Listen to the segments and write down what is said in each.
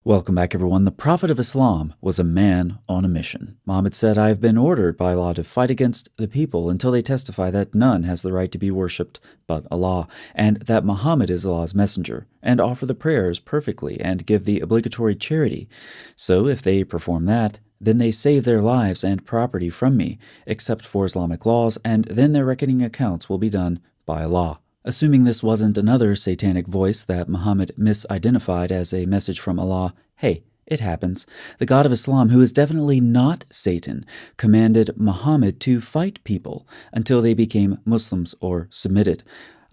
Welcome back, everyone. The Prophet of Islam was a man on a mission. Muhammad said, "I have been ordered by Allah to fight against the people until they testify that none has the right to be worshipped but Allah, and that Muhammad is Allah's messenger, and offer the prayers perfectly and give the obligatory charity. So if they perform that, then they save their lives and property from me, except for Islamic laws, and then their reckoning accounts will be done by Allah." Assuming this wasn't another satanic voice that Muhammad misidentified as a message from Allah, hey, it happens. The God of Islam, who is definitely not Satan, commanded Muhammad to fight people until they became Muslims or submitted.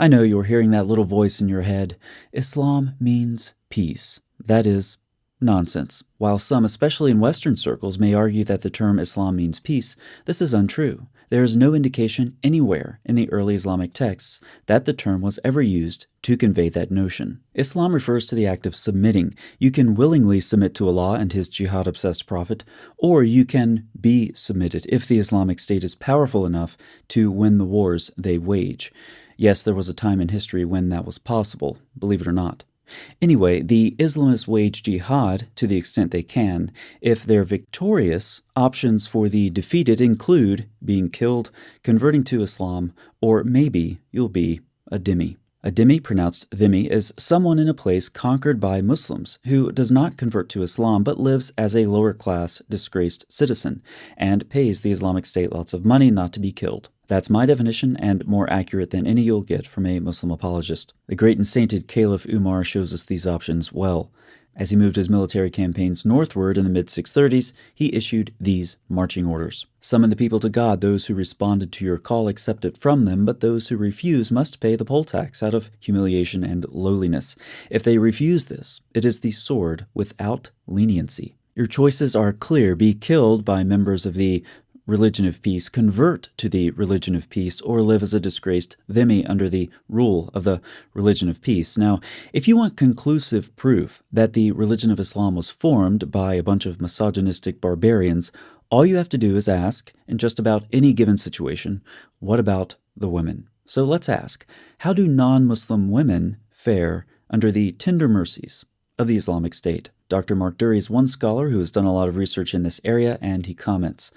I know you're hearing that little voice in your head. Islam means peace. That is nonsense. While some, especially in Western circles, may argue that the term Islam means peace, this is untrue. There is no indication anywhere in the early Islamic texts that the term was ever used to convey that notion. Islam refers to the act of submitting. You can willingly submit to Allah and His jihad-obsessed prophet, or you can be submitted if the Islamic State is powerful enough to win the wars they wage. Yes, there was a time in history when that was possible, believe it or not. Anyway, the Islamists wage jihad to the extent they can. If they're victorious, options for the defeated include being killed, converting to Islam, or maybe you'll be a dhimmi. A dhimmi, pronounced dhimmi, is someone in a place conquered by Muslims who does not convert to Islam but lives as a lower-class, disgraced citizen and pays the Islamic State lots of money not to be killed. That's my definition, and more accurate than any you'll get from a Muslim apologist. The great and sainted Caliph Umar shows us these options well. As he moved his military campaigns northward in the mid-630s, he issued these marching orders. "Summon the people to God. Those who responded to your call accept it from them, but those who refuse must pay the poll tax out of humiliation and lowliness. If they refuse this, it is the sword without leniency. Your choices are clear. Be killed by members of the religion of peace, convert to the religion of peace, or live as a disgraced dhimmi under the rule of the religion of peace." Now, if you want conclusive proof that the religion of Islam was formed by a bunch of misogynistic barbarians, all you have to do is ask, in just about any given situation, what about the women? So let's ask, how do non-Muslim women fare under the tender mercies of the Islamic State? Dr. Mark Dury is one scholar who has done a lot of research in this area, and he comments,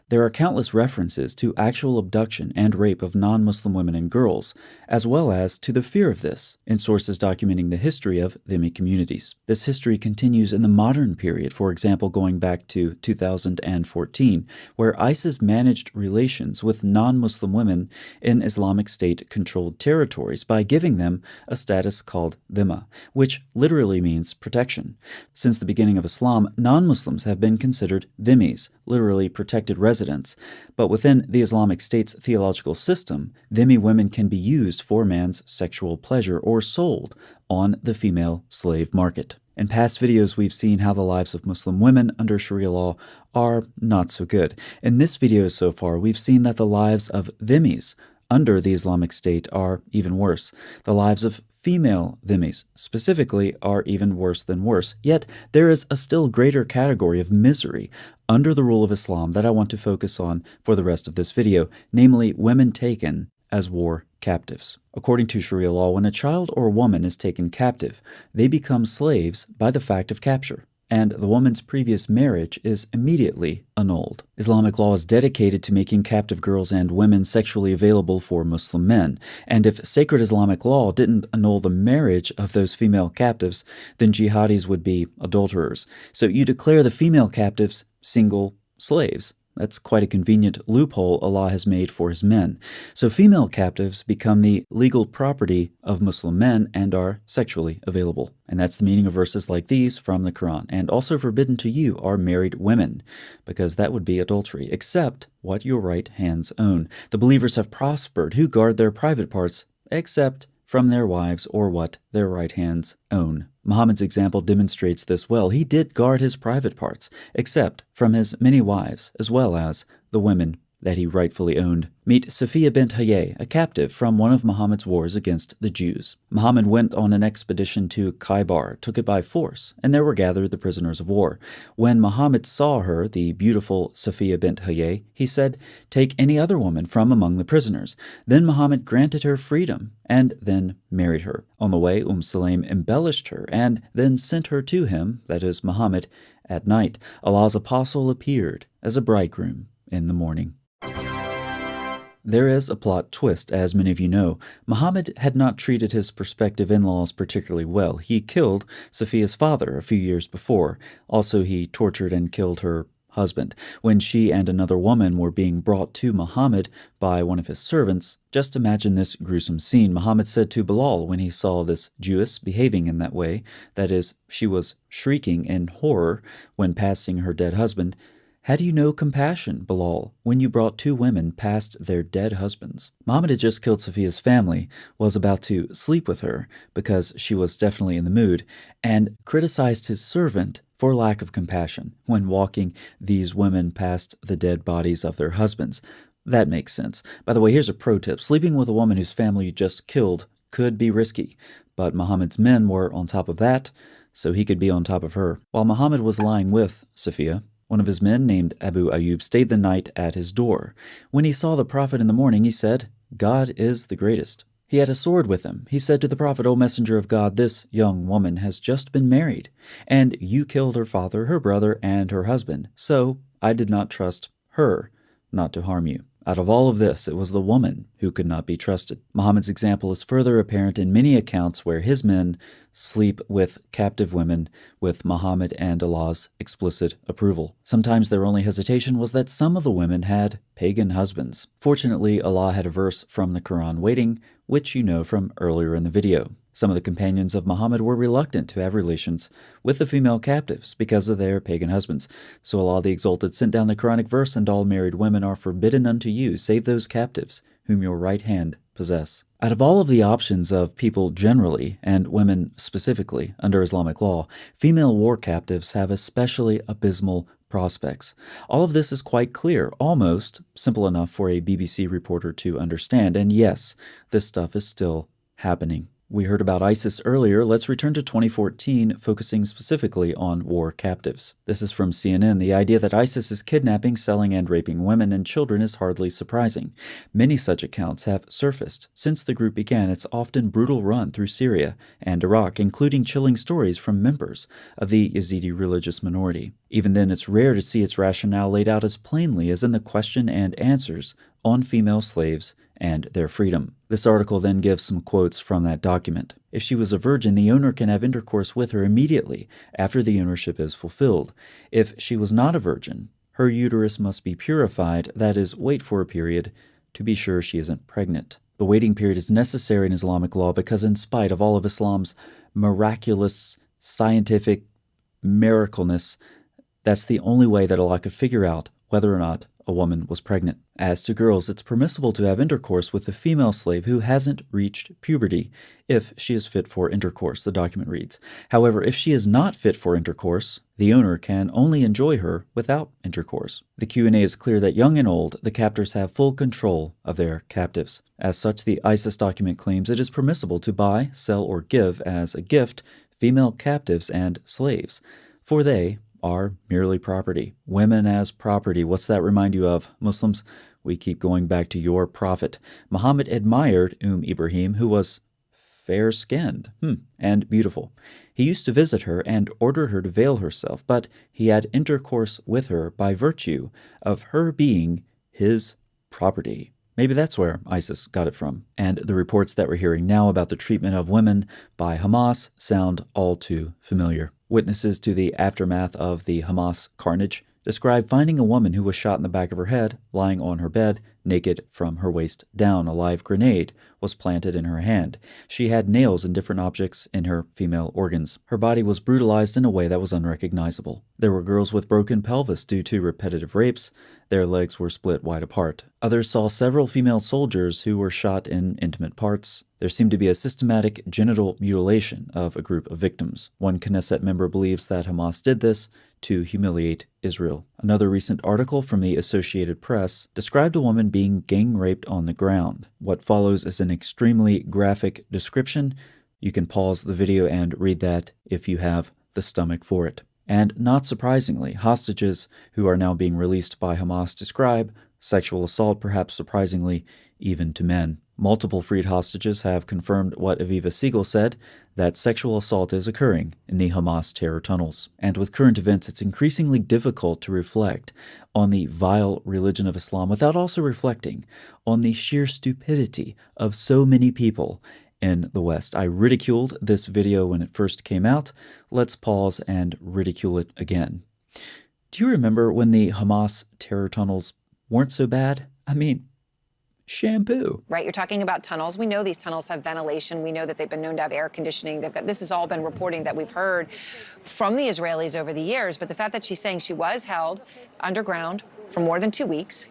"There are countless references to actual abduction and rape of non-Muslim women and girls, as well as to the fear of this in sources documenting the history of dhimmi communities. This history continues in the modern period, for example, going back to 2014, where ISIS managed relations with non-Muslim women in Islamic State-controlled territories by giving them a status called dhimma, which literally means protection. Since the beginning of Islam, non-Muslims have been considered dhimmis, literally protected residents, but within the Islamic State's theological system, dhimmi women can be used for man's sexual pleasure or sold on the female slave market. In past videos, we've seen how the lives of Muslim women under Sharia law are not so good. In this video so far, we've seen that the lives of dhimmis under the Islamic State are even worse. The lives of female dhimmis, specifically, are even worse than worse. Yet, there is a still greater category of misery under the rule of Islam that I want to focus on for the rest of this video, namely women taken as war captives. According to Sharia law, when a child or woman is taken captive, they become slaves by the fact of capture, and the woman's previous marriage is immediately annulled. Islamic law is dedicated to making captive girls and women sexually available for Muslim men, and if sacred Islamic law didn't annul the marriage of those female captives, then jihadis would be adulterers. So you declare the female captives single slaves. That's quite a convenient loophole Allah has made for His men. So female captives become the legal property of Muslim men and are sexually available. And that's the meaning of verses like these from the Quran. "And also forbidden to you are married women," because that would be adultery, "except what your right hands own. The believers have prospered who guard their private parts, except from their wives or what their right hands own." Muhammad's example demonstrates this well. He did guard his private parts, except from his many wives, as well as the women that he rightfully owned. Meet Safiya bint Hayy, a captive from one of Muhammad's wars against the Jews. Muhammad went on an expedition to Khaybar, took it by force, and there were gathered the prisoners of war. When Muhammad saw her, the beautiful Safiya bint Hayy, he said, "Take any other woman from among the prisoners." Then Muhammad granted her freedom, and then married her. On the way, Sulaim embellished her, and then sent her to him, that is, Muhammad, at night. Allah's apostle appeared as a bridegroom in the morning. There is a plot twist, as many of you know. Muhammad had not treated his prospective in-laws particularly well. He killed Safiya's father a few years before. Also, he tortured and killed her husband. When she and another woman were being brought to Muhammad by one of his servants, just imagine this gruesome scene. Muhammad said to Bilal when he saw this Jewess behaving in that way, that is, she was shrieking in horror when passing her dead husband, "Had you no compassion, Bilal, when you brought two women past their dead husbands?" Muhammad had just killed Safiya's family, was about to sleep with her because she was definitely in the mood, and criticized his servant for lack of compassion when walking these women past the dead bodies of their husbands. That makes sense. By the way, here's a pro tip. Sleeping with a woman whose family you just killed could be risky, but Muhammad's men were on top of that, so he could be on top of her. While Muhammad was lying with Safiya, one of his men, named Abu Ayyub, stayed the night at his door. When he saw the Prophet in the morning, he said, "God is the greatest." He had a sword with him. He said to the Prophet, "O Messenger of God, this young woman has just been married, and you killed her father, her brother, and her husband. So I did not trust her not to harm you." Out of all of this, it was the woman who could not be trusted. Muhammad's example is further apparent in many accounts where his men sleep with captive women with Muhammad and Allah's explicit approval. Sometimes their only hesitation was that some of the women had pagan husbands. Fortunately, Allah had a verse from the Quran waiting, which you know from earlier in the video. Some of the companions of Muhammad were reluctant to have relations with the female captives because of their pagan husbands. So Allah the Exalted sent down the Quranic verse, "And all married women are forbidden unto you, save those captives whom your right hand possess." Out of all of the options of people generally, and women specifically, under Islamic law, female war captives have especially abysmal prospects. All of this is quite clear, almost simple enough for a BBC reporter to understand. And yes, this stuff is still happening. We heard about ISIS earlier. Let's return to 2014, focusing specifically on war captives. This is from CNN. The idea that ISIS is kidnapping, selling, and raping women and children is hardly surprising. Many such accounts have surfaced. Since the group began its often brutal run through Syria and Iraq, including chilling stories from members of the Yazidi religious minority. Even then, it's rare to see its rationale laid out as plainly as in the question and answers on female slaves and their freedom. This article then gives some quotes from that document. If she was a virgin, the owner can have intercourse with her immediately after the ownership is fulfilled. If she was not a virgin, her uterus must be purified, that is, wait for a period to be sure she isn't pregnant. The waiting period is necessary in Islamic law because in spite of all of Islam's miraculous, scientific miracleness, that's the only way that Allah could figure out whether or not a woman was pregnant. As to girls, it's permissible to have intercourse with a female slave who hasn't reached puberty if she is fit for intercourse, the document reads. However, if she is not fit for intercourse, the owner can only enjoy her without intercourse. The Q&A is clear that young and old, the captors have full control of their captives. As such, the ISIS document claims it is permissible to buy, sell, or give as a gift female captives and slaves, for they are merely property. Women as property. What's that remind you of? Muslims, we keep going back to your prophet. Muhammad admired Ibrahim, who was fair-skinned and beautiful. He used to visit her and ordered her to veil herself, but he had intercourse with her by virtue of her being his property. Maybe that's where ISIS got it from. And the reports that we're hearing now about the treatment of women by Hamas sound all too familiar. Witnesses to the aftermath of the Hamas carnage describe finding a woman who was shot in the back of her head, lying on her bed, Naked from her waist down, a live grenade was planted in her hand. She had nails and different objects in her female organs. Her body was brutalized in a way that was unrecognizable. There were girls with broken pelvis due to repetitive rapes. Their legs were split wide apart. Others saw several female soldiers who were shot in intimate parts. There seemed to be a systematic genital mutilation of a group of victims. One Knesset member believes that Hamas did this to humiliate Israel. Another recent article from the Associated Press described a woman being gang raped on the ground. What follows is an extremely graphic description. You can pause the video and read that if you have the stomach for it. And not surprisingly, hostages who are now being released by Hamas describe sexual assault, perhaps surprisingly, even to men. Multiple freed hostages have confirmed what Aviva Siegel said, that sexual assault is occurring in the Hamas terror tunnels. And with current events, it's increasingly difficult to reflect on the vile religion of Islam without also reflecting on the sheer stupidity of so many people in the West. I ridiculed this video when it first came out. Let's pause and ridicule it again. Do you remember when the Hamas terror tunnels weren't so bad? I mean, shampoo. Right, you're talking about tunnels. We know these tunnels have ventilation. We know that they've been known to have air conditioning. This has all been reporting that we've heard from the Israelis over the years. But the fact that she's saying she was held underground for more than 2 weeks,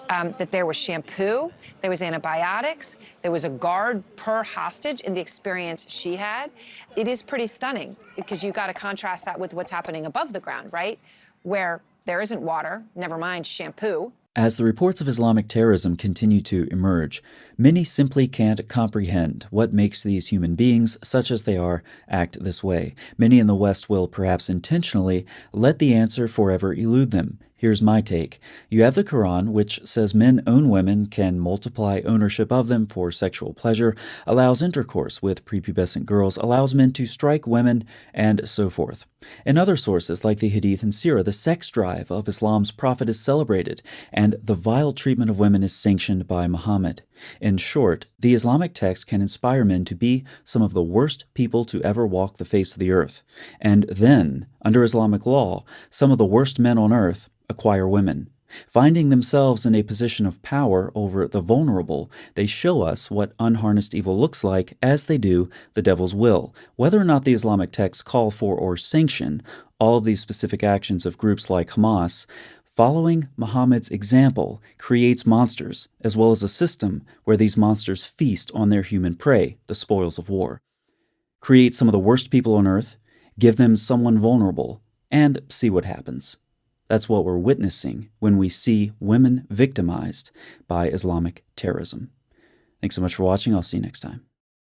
that there was shampoo, there was antibiotics, there was a guard per hostage in the experience she had, it is pretty stunning because you've got to contrast that with what's happening above the ground, right? Where there isn't water, never mind shampoo. As the reports of Islamic terrorism continue to emerge, many simply can't comprehend what makes these human beings, such as they are, act this way. Many in the West will perhaps intentionally let the answer forever elude them. Here's my take. You have the Quran, which says men own women, can multiply ownership of them for sexual pleasure, allows intercourse with prepubescent girls, allows men to strike women, and so forth. In other sources, like the Hadith and Sirah, the sex drive of Islam's prophet is celebrated, and the vile treatment of women is sanctioned by Muhammad. In short, the Islamic text can inspire men to be some of the worst people to ever walk the face of the earth. And then, under Islamic law, some of the worst men on earth acquire women. Finding themselves in a position of power over the vulnerable, they show us what unharnessed evil looks like as they do the devil's will. Whether or not the Islamic texts call for or sanction all of these specific actions of groups like Hamas, following Muhammad's example creates monsters, as well as a system where these monsters feast on their human prey, the spoils of war. Create some of the worst people on earth, give them someone vulnerable, and see what happens. That's what we're witnessing when we see women victimized by Islamic terrorism. Thanks so much for watching. I'll see you next time.